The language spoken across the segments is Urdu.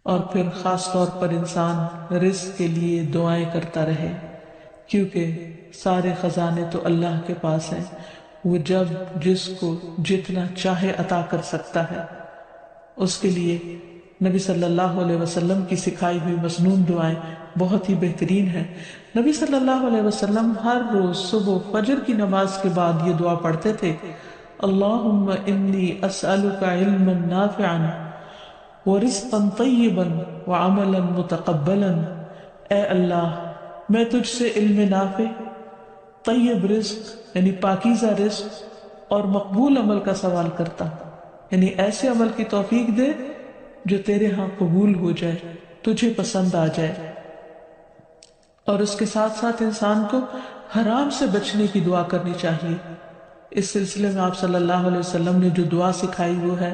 اور پھر خاص طور پر انسان رزق کے لیے دعائیں کرتا رہے، کیونکہ سارے خزانے تو اللہ کے پاس ہیں، وہ جب جس کو جتنا چاہے عطا کر سکتا ہے۔ اس کے لیے نبی صلی اللہ علیہ وسلم کی سکھائی ہوئی مسنون دعائیں بہت ہی بہترین ہیں۔ نبی صلی اللہ علیہ وسلم ہر روز صبح فجر کی نماز کے بعد یہ دعا پڑھتے تھے، اللہم انی اسألک علما نافعا ورزقا طیبا وعملا متقبلا۔ اے اللہ، میں تجھ سے علم نافع، طیب رزق یعنی پاکیزہ رزق اور مقبول عمل کا سوال کرتا ہوں، یعنی ایسے عمل کی توفیق دے جو تیرے ہاں قبول ہو جائے، تجھے پسند آ جائے۔ اور اس کے ساتھ ساتھ انسان کو حرام سے بچنے کی دعا کرنی چاہیے۔ اس سلسلے میں آپ صلی اللہ علیہ وسلم نے جو دعا سکھائی وہ ہے،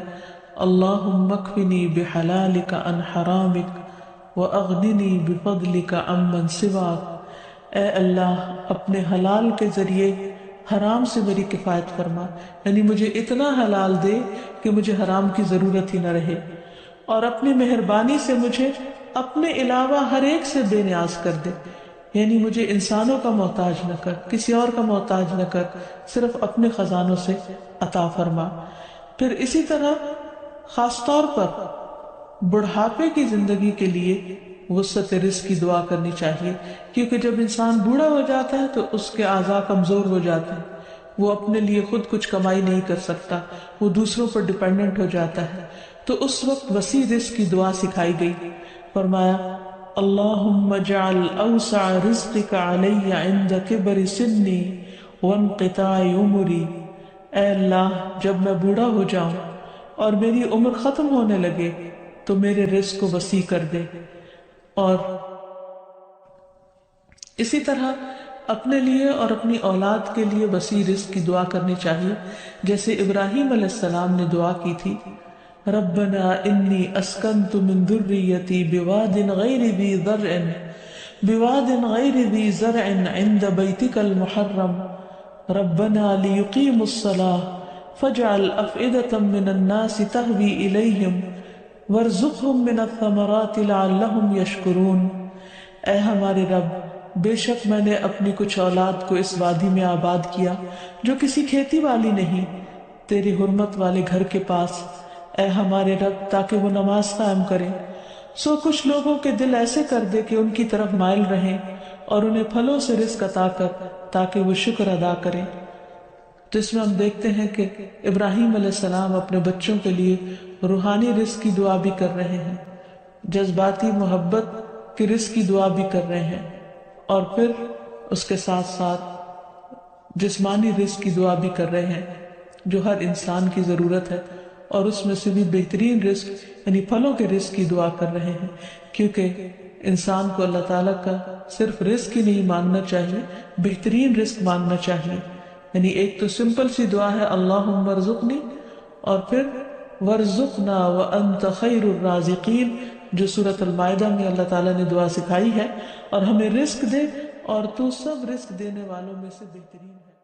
اللہم اکفنی بحلالک عن حرامک واغننی بفضلک عمن سواک۔ اے اللہ، اپنے حلال کے ذریعے حرام سے میری کفایت فرما، یعنی مجھے اتنا حلال دے کہ مجھے حرام کی ضرورت ہی نہ رہے، اور اپنی مہربانی سے مجھے اپنے علاوہ ہر ایک سے بے نیاز کر دے، یعنی مجھے انسانوں کا محتاج نہ کر، کسی اور کا محتاج نہ کر، صرف اپنے خزانوں سے عطا فرما۔ پھر اسی طرح خاص طور پر بڑھاپے کی زندگی کے لیے وسعت رزق کی دعا کرنی چاہیے، کیونکہ جب انسان بوڑھا ہو جاتا ہے تو اس کے اعضاء کمزور ہو جاتے ہیں، وہ اپنے لیے خود کچھ کمائی نہیں کر سکتا، وہ دوسروں پر ڈیپینڈنٹ ہو جاتا ہے، تو اس وقت وسیع رزق کی دعا سکھائی گئی۔ فرمایا، اللہم اجعل اوسع رزقک علی عند کبر سنی وانقطاع عمری۔ اے اللہ، جب میں بوڑھا ہو جاؤں اور میری عمر ختم ہونے لگے تو میرے رزق کو وسیع کر دے۔ اور اسی طرح اپنے لیے اور اپنی اولاد کے لیے وسیع رزق کی دعا کرنی چاہیے، جیسے ابراہیم علیہ السلام نے دعا کی تھی، ربنا انی اسکنت من ذریتی بواد غیر ذی زرع عند بیتک المحرم ربنا لیقیموا الصلاة فاجعل افئدة من الناس تہوی الیہم وارزقہم من الثمرات لعلہم یشکرون۔ اے ہمارے رب، بے شک میں نے اپنی کچھ اولاد کو اس وادی میں آباد کیا جو کسی کھیتی والی نہیں، تیری حرمت والے گھر کے پاس، اے ہمارے رب، تاکہ وہ نماز قائم کریں۔ سو کچھ لوگوں کے دل ایسے کر دے کہ ان کی طرف مائل رہیں، اور انہیں پھلوں سے رزق عطا کر تاکہ وہ شکر ادا کریں۔ تو اس میں ہم دیکھتے ہیں کہ ابراہیم علیہ السلام اپنے بچوں کے لیے روحانی رزق کی دعا بھی کر رہے ہیں، جذباتی محبت کی رزق کی دعا بھی کر رہے ہیں، اور پھر اس کے ساتھ ساتھ جسمانی رزق کی دعا بھی کر رہے ہیں جو ہر انسان کی ضرورت ہے، اور اس میں سے بھی بہترین رزق یعنی پھلوں کے رزق کی دعا کر رہے ہیں، کیونکہ انسان کو اللہ تعالیٰ کا صرف رزق ہی نہیں مانگنا چاہیے، بہترین رزق مانگنا چاہیے۔ یعنی ایک تو سمپل سی دعا ہے اللہم ارزقنی، اور پھر ورزقنا وانت خیر الرازقین، جو سورۃ المائدہ میں اللہ تعالیٰ نے دعا سکھائی ہے، اور ہمیں رزق دے اور تو سب رزق دینے والوں میں سے بہترین ہے۔